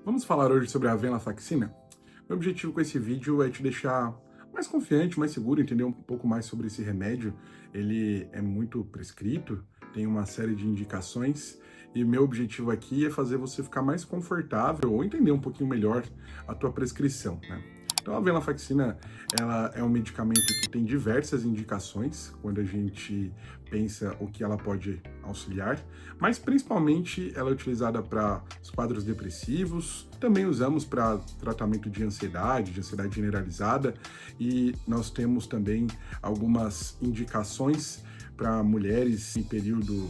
Vamos falar hoje sobre a venlafaxina? Meu objetivo com esse vídeo é te deixar mais confiante, mais seguro, entender um pouco mais sobre esse remédio. Ele é muito prescrito, tem uma série de indicações e meu objetivo aqui é fazer você ficar mais confortável ou entender um pouquinho melhor a tua prescrição, né? Então a venlafaxina, ela é um medicamento que tem diversas indicações quando a gente pensa o que ela pode auxiliar, mas principalmente ela é utilizada para os quadros depressivos, também usamos para tratamento de ansiedade generalizada, e nós temos também algumas indicações para mulheres em período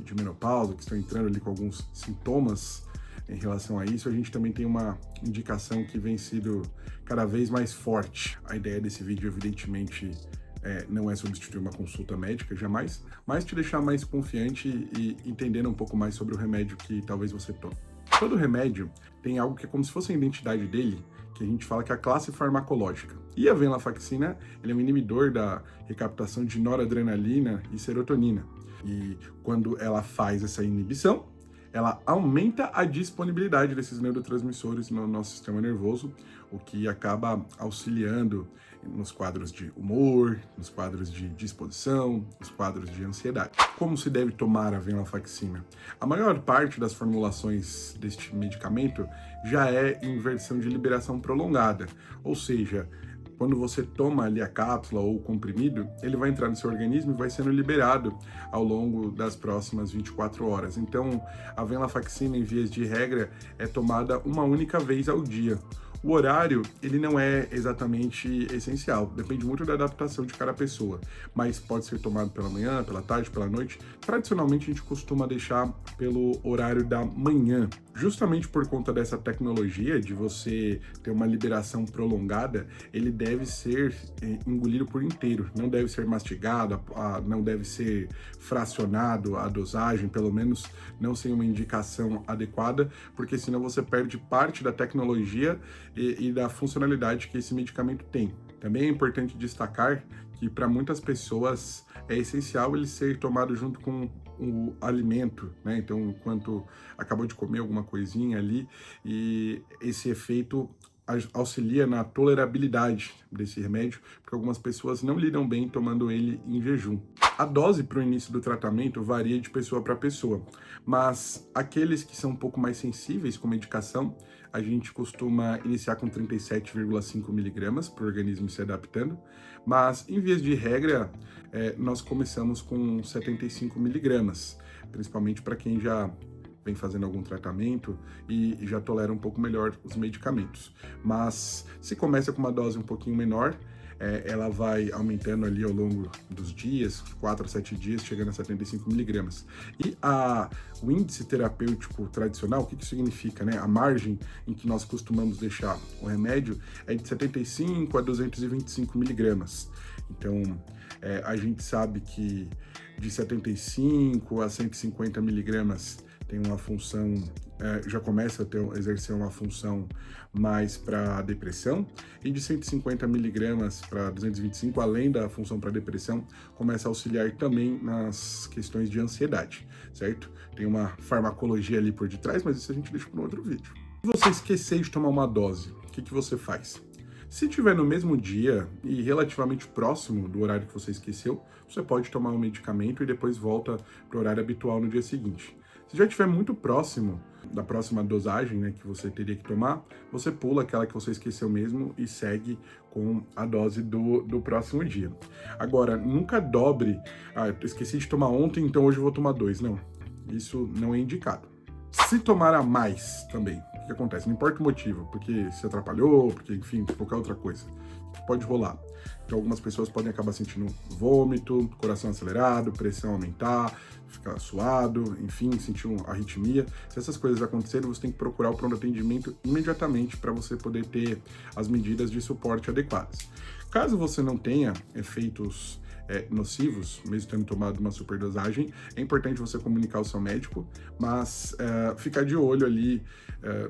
de menopausa, que estão entrando ali com alguns sintomas em relação a isso. A gente também tem uma indicação que vem sido cada vez mais forte. A ideia desse vídeo, evidentemente, não é substituir uma consulta médica, jamais, mas te deixar mais confiante e entendendo um pouco mais sobre o remédio que talvez você tome. Todo remédio tem algo que é como se fosse a identidade dele, que a gente fala que é a classe farmacológica. E a venlafaxina, ele é um inibidor da recaptação de noradrenalina e serotonina. E quando ela faz essa inibição, ela aumenta a disponibilidade desses neurotransmissores no nosso sistema nervoso, o que acaba auxiliando nos quadros de humor, nos quadros de disposição, nos quadros de ansiedade. Como se deve tomar a venlafaxina? A maior parte das formulações deste medicamento já é em versão de liberação prolongada, ou seja, quando você toma ali a cápsula ou o comprimido, ele vai entrar no seu organismo e vai sendo liberado ao longo das próximas 24 horas. Então, a venlafaxina, em vias de regra, é tomada uma única vez ao dia. O horário, ele não é exatamente essencial, depende muito da adaptação de cada pessoa, mas pode ser tomado pela manhã, pela tarde, pela noite. Tradicionalmente, a gente costuma deixar pelo horário da manhã, justamente por conta dessa tecnologia de você ter uma liberação prolongada. Ele deve ser engolido por inteiro, não deve ser mastigado, não deve ser fracionado a dosagem, pelo menos não sem uma indicação adequada, porque senão você perde parte da tecnologia e da funcionalidade que esse medicamento tem. Também é importante destacar que para muitas pessoas é essencial ele ser tomado junto com o alimento, né? Então, enquanto acabou de comer alguma coisinha ali, e esse efeito auxilia na tolerabilidade desse remédio, porque algumas pessoas não lidam bem tomando ele em jejum. A dose para o início do tratamento varia de pessoa para pessoa, mas aqueles que são um pouco mais sensíveis com medicação, a gente costuma iniciar com 37,5 miligramas para o organismo se adaptando, mas em vias de regra, nós começamos com 75 miligramas, principalmente para quem já vem fazendo algum tratamento e já tolera um pouco melhor os medicamentos. Mas se começa com uma dose um pouquinho menor, ela vai aumentando ali ao longo dos dias, 4 a 7 dias, chegando a 75 miligramas. E o índice terapêutico tradicional, o que isso significa, né? A margem em que nós costumamos deixar o remédio é de 75 a 225 miligramas. Então, a gente sabe que de 75 a 150 miligramas tem uma função, já começa a exercer uma função mais para depressão, e de 150 miligramas para 225, além da função para depressão, começa a auxiliar também nas questões de ansiedade, certo? Tem uma farmacologia ali por detrás, mas isso a gente deixa para um outro vídeo. Se você esquecer de tomar uma dose, o que você faz? Se tiver no mesmo dia e relativamente próximo do horário que você esqueceu, você pode tomar um medicamento e depois volta para o horário habitual no dia seguinte. Se já estiver muito próximo da próxima dosagem, né, que você teria que tomar, você pula aquela que você esqueceu mesmo e segue com a dose do próximo dia. Agora, nunca dobre, eu esqueci de tomar ontem, então hoje eu vou tomar 2. Não, isso não é indicado. Se tomar a mais também, o que acontece? Não importa o motivo, porque se atrapalhou, porque, enfim, qualquer outra coisa, pode rolar. Então, algumas pessoas podem acabar sentindo vômito, coração acelerado, pressão aumentar, ficar suado, enfim, sentir uma arritmia. Se essas coisas acontecerem, você tem que procurar o pronto atendimento imediatamente para você poder ter as medidas de suporte adequadas. Caso você não tenha efeitos nocivos, mesmo tendo tomado uma superdosagem, é importante você comunicar ao seu médico, mas ficar de olho ali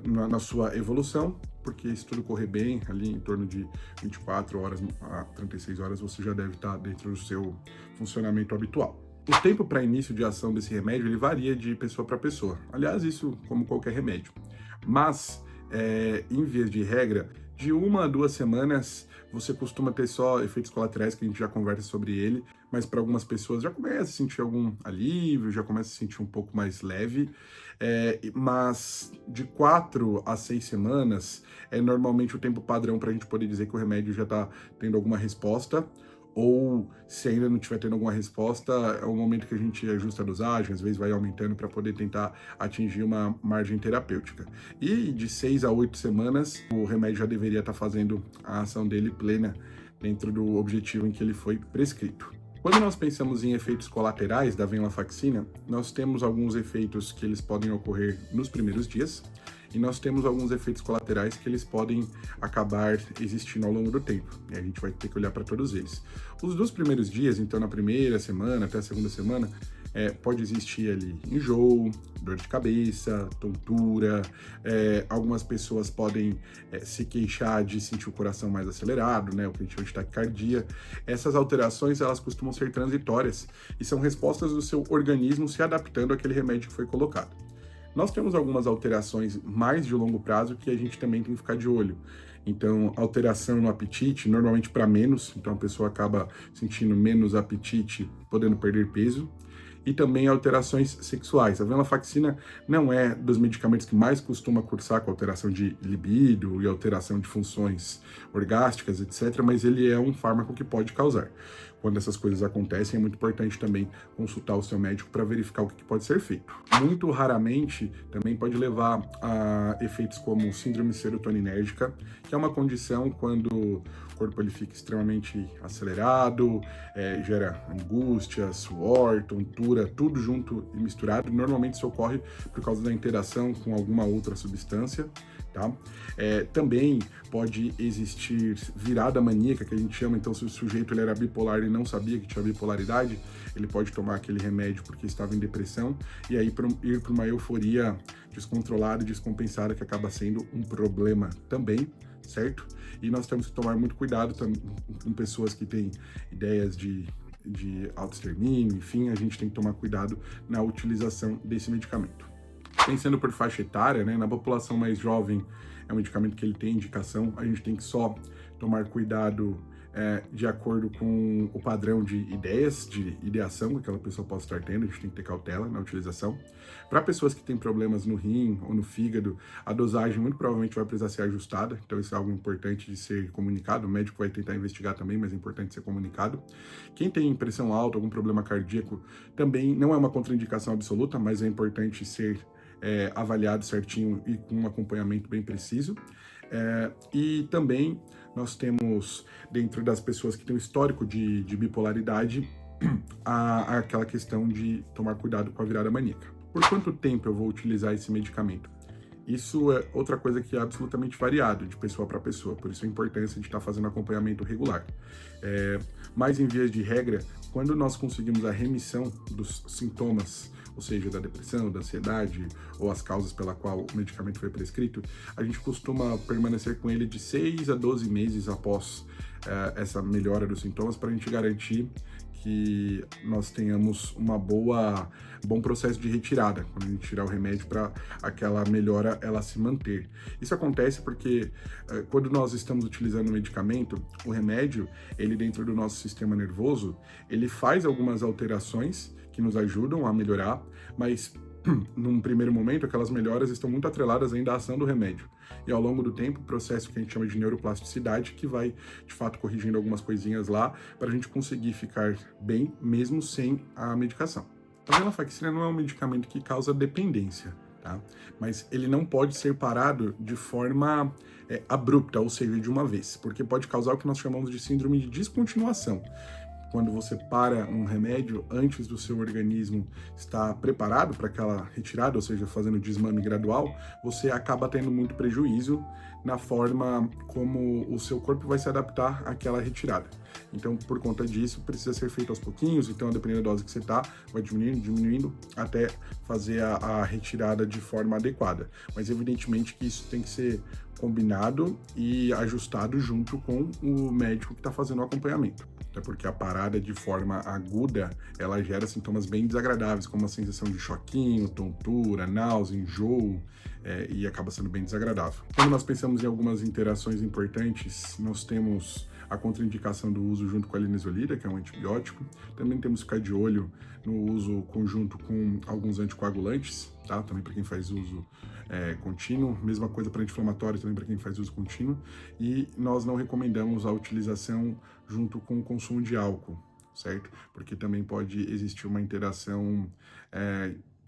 na sua evolução, porque se tudo correr bem, ali em torno de 24 horas a 36 horas, você já deve estar dentro do seu funcionamento habitual. O tempo para início de ação desse remédio, ele varia de pessoa para pessoa. Aliás, isso como qualquer remédio. Mas, em via de regra, de 1 a 2 semanas, você costuma ter só efeitos colaterais, que a gente já conversa sobre ele, mas para algumas pessoas já começa a sentir algum alívio, já começa a sentir um pouco mais leve. Mas de 4 a 6 semanas é normalmente o tempo padrão para a gente poder dizer que o remédio já está tendo alguma resposta, ou se ainda não estiver tendo alguma resposta, é o momento que a gente ajusta a dosagem, às vezes vai aumentando para poder tentar atingir uma margem terapêutica. E de 6 a 8 semanas, o remédio já deveria estar fazendo a ação dele plena dentro do objetivo em que ele foi prescrito. Quando nós pensamos em efeitos colaterais da venlafaxina, nós temos alguns efeitos que eles podem ocorrer nos primeiros dias, e nós temos alguns efeitos colaterais que eles podem acabar existindo ao longo do tempo, e a gente vai ter que olhar para todos eles. Os 2 primeiros dias, então na primeira semana até a segunda semana, pode existir ali enjoo, dor de cabeça, tontura, algumas pessoas podem se queixar de sentir o coração mais acelerado, né, o que a gente chama de taquicardia. Essas alterações, elas costumam ser transitórias e são respostas do seu organismo se adaptando àquele remédio que foi colocado. Nós temos algumas alterações mais de longo prazo que a gente também tem que ficar de olho. Então, alteração no apetite, normalmente para menos, então a pessoa acaba sentindo menos apetite, podendo perder peso. E também alterações sexuais. A venlafaxina não é dos medicamentos que mais costuma cursar com alteração de libido e alteração de funções orgásticas, etc., mas ele é um fármaco que pode causar. Quando essas coisas acontecem, é muito importante também consultar o seu médico para verificar o que pode ser feito. Muito raramente, também pode levar a efeitos como síndrome serotoninérgica, que é uma condição quando o corpo ele fica extremamente acelerado, gera angústia, suor, tontura, tudo junto e misturado. Normalmente isso ocorre por causa da interação com alguma outra substância. Tá? Também pode existir virada maníaca, que a gente chama. Então, se o sujeito ele era bipolar e não sabia que tinha bipolaridade, ele pode tomar aquele remédio porque estava em depressão e aí ir para uma euforia descontrolada e descompensada, que acaba sendo um problema também, certo? E nós temos que tomar muito cuidado com pessoas que têm ideias de autoextermínio, enfim, a gente tem que tomar cuidado na utilização desse medicamento. Pensando por faixa etária, né, na população mais jovem, é um medicamento que ele tem indicação, a gente tem que só tomar cuidado de acordo com o padrão de ideias, de ideação que aquela pessoa possa estar tendo, a gente tem que ter cautela na utilização. Para pessoas que têm problemas no rim ou no fígado, a dosagem muito provavelmente vai precisar ser ajustada, então isso é algo importante de ser comunicado, o médico vai tentar investigar também, mas é importante ser comunicado. Quem tem pressão alta, algum problema cardíaco, também não é uma contraindicação absoluta, mas é importante ser avaliado certinho e com um acompanhamento bem preciso. E também nós temos, dentro das pessoas que têm um histórico de bipolaridade, aquela questão de tomar cuidado com a virada maníaca. Por quanto tempo eu vou utilizar esse medicamento? Isso é outra coisa que é absolutamente variado de pessoa para pessoa, por isso a importância de estar fazendo acompanhamento regular. Mas em vias de regra, quando nós conseguimos a remissão dos sintomas, ou seja, da depressão, da ansiedade ou as causas pela qual o medicamento foi prescrito, a gente costuma permanecer com ele de 6 a 12 meses após essa melhora dos sintomas, para a gente garantir que nós tenhamos um bom processo de retirada, quando a gente tirar o remédio, para aquela melhora ela se manter. Isso acontece porque quando nós estamos utilizando o medicamento, o remédio, ele dentro do nosso sistema nervoso, ele faz algumas alterações que nos ajudam a melhorar, mas num primeiro momento, aquelas melhoras estão muito atreladas ainda à ação do remédio. E ao longo do tempo, o processo que a gente chama de neuroplasticidade, que vai, de fato, corrigindo algumas coisinhas lá, para a gente conseguir ficar bem, mesmo sem a medicação. A venlafaxina não é um medicamento que causa dependência, tá? Mas ele não pode ser parado de forma abrupta, ou seja, de uma vez, porque pode causar o que nós chamamos de síndrome de descontinuação. Quando você para um remédio antes do seu organismo estar preparado para aquela retirada, ou seja, fazendo desmame gradual, você acaba tendo muito prejuízo na forma como o seu corpo vai se adaptar àquela retirada. Então, por conta disso, precisa ser feito aos pouquinhos, então, dependendo da dose que você está, vai diminuindo, até fazer a retirada de forma adequada. Mas, evidentemente, que isso tem que ser combinado e ajustado junto com o médico que está fazendo o acompanhamento. até porque a parada de forma aguda, ela gera sintomas bem desagradáveis, como a sensação de choquinho, tontura, náusea, enjoo, e acaba sendo bem desagradável. Quando nós pensamos em algumas interações importantes, nós temos a contraindicação do uso junto com a linezolida, que é um antibiótico. Também temos que ficar de olho no uso conjunto com alguns anticoagulantes, tá? Também para quem faz uso contínuo. Mesma coisa para anti-inflamatório, também para quem faz uso contínuo. E nós não recomendamos a utilização junto com o consumo de álcool, certo? Porque também pode existir uma interação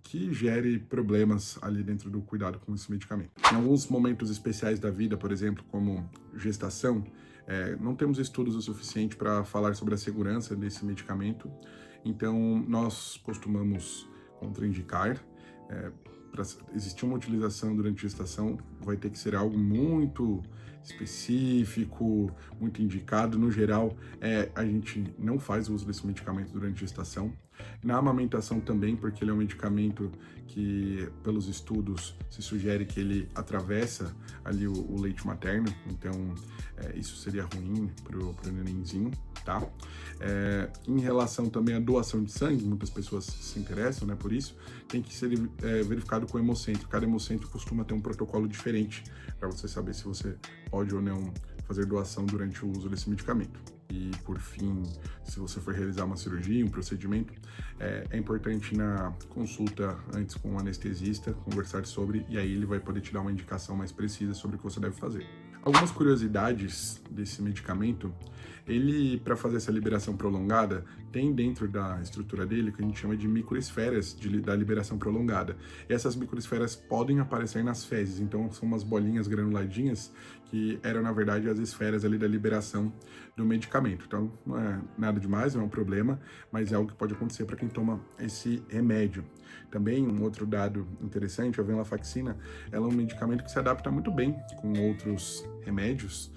que gere problemas ali dentro do cuidado com esse medicamento. Em alguns momentos especiais da vida, por exemplo, como gestação, não temos estudos o suficiente para falar sobre a segurança desse medicamento, então nós costumamos contraindicar. Para existir uma utilização durante a gestação, vai ter que ser algo muito específico, muito indicado. No geral, a gente não faz uso desse medicamento durante a gestação. Na amamentação também, porque ele é um medicamento que, pelos estudos, se sugere que ele atravessa ali o leite materno, então isso seria ruim para o nenenzinho, tá? Em relação também à doação de sangue, muitas pessoas se interessam, né, por isso, tem que ser verificado com o hemocentro. Cada hemocentro costuma ter um protocolo diferente para você saber se você pode ou não fazer doação durante o uso desse medicamento. E, por fim, se você for realizar uma cirurgia, um procedimento, é importante na consulta antes com o anestesista conversar sobre, e aí ele vai poder te dar uma indicação mais precisa sobre o que você deve fazer. Algumas curiosidades desse medicamento: ele, para fazer essa liberação prolongada, tem dentro da estrutura dele o que a gente chama de microesferas da liberação prolongada. E essas microesferas podem aparecer nas fezes, então são umas bolinhas granuladinhas que eram, na verdade, as esferas ali da liberação do medicamento. Então, não é nada demais, não é um problema, mas é algo que pode acontecer para quem toma esse remédio. Também, um outro dado interessante, a venlafaxina, ela é um medicamento que se adapta muito bem com outros remédios.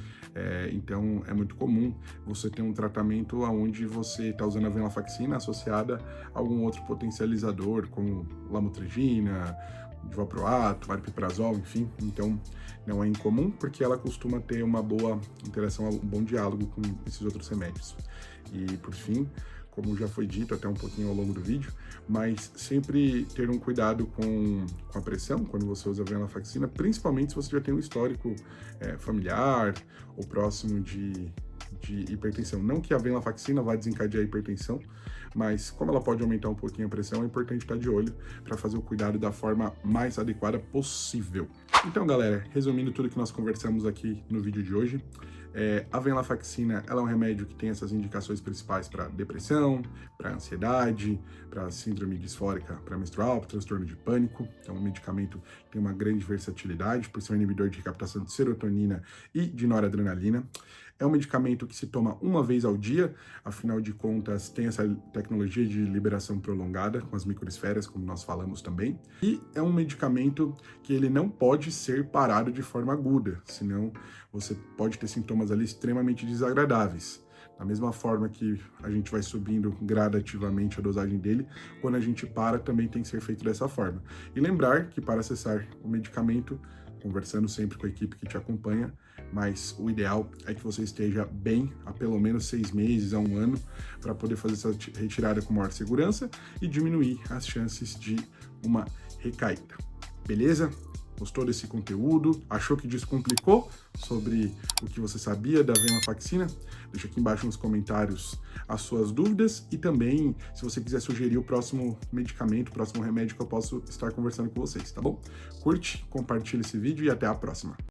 Então, é muito comum você ter um tratamento onde você está usando a venlafaxina associada a algum outro potencializador, como lamotrigina, divalproato, aripiprazol, enfim. Então, não é incomum, porque ela costuma ter uma boa interação, um bom diálogo com esses outros remédios. E, por fim, como já foi dito até um pouquinho ao longo do vídeo, mas sempre ter um cuidado com a pressão quando você usa a venlafaxina, principalmente se você já tem um histórico familiar ou próximo de hipertensão. Não que a venlafaxina vá desencadear a hipertensão, mas como ela pode aumentar um pouquinho a pressão, é importante estar de olho para fazer o cuidado da forma mais adequada possível. Então, galera, resumindo tudo que nós conversamos aqui no vídeo de hoje, a venlafaxina, ela é um remédio que tem essas indicações principais para depressão, para ansiedade, para síndrome disfórica pré-menstrual, para transtorno de pânico. Então, é um medicamento que tem uma grande versatilidade, por ser um inibidor de recaptação de serotonina e de noradrenalina. É um medicamento que se toma uma vez ao dia, afinal de contas tem essa tecnologia de liberação prolongada com as microesferas, como nós falamos também. E é um medicamento que ele não pode ser parado de forma aguda, senão você pode ter sintomas ali extremamente desagradáveis. Da mesma forma que a gente vai subindo gradativamente a dosagem dele, quando a gente para também tem que ser feito dessa forma. E lembrar que para acessar o medicamento, conversando sempre com a equipe que te acompanha, mas o ideal é que você esteja bem há pelo menos 6 meses a 1 ano para poder fazer essa retirada com maior segurança e diminuir as chances de uma recaída. Beleza? Gostou desse conteúdo? Achou que descomplicou sobre o que você sabia da venlafaxina? Deixa aqui embaixo nos comentários as suas dúvidas e também, se você quiser sugerir o próximo medicamento, o próximo remédio que eu posso estar conversando com vocês, tá bom? Curte, compartilha esse vídeo e até a próxima.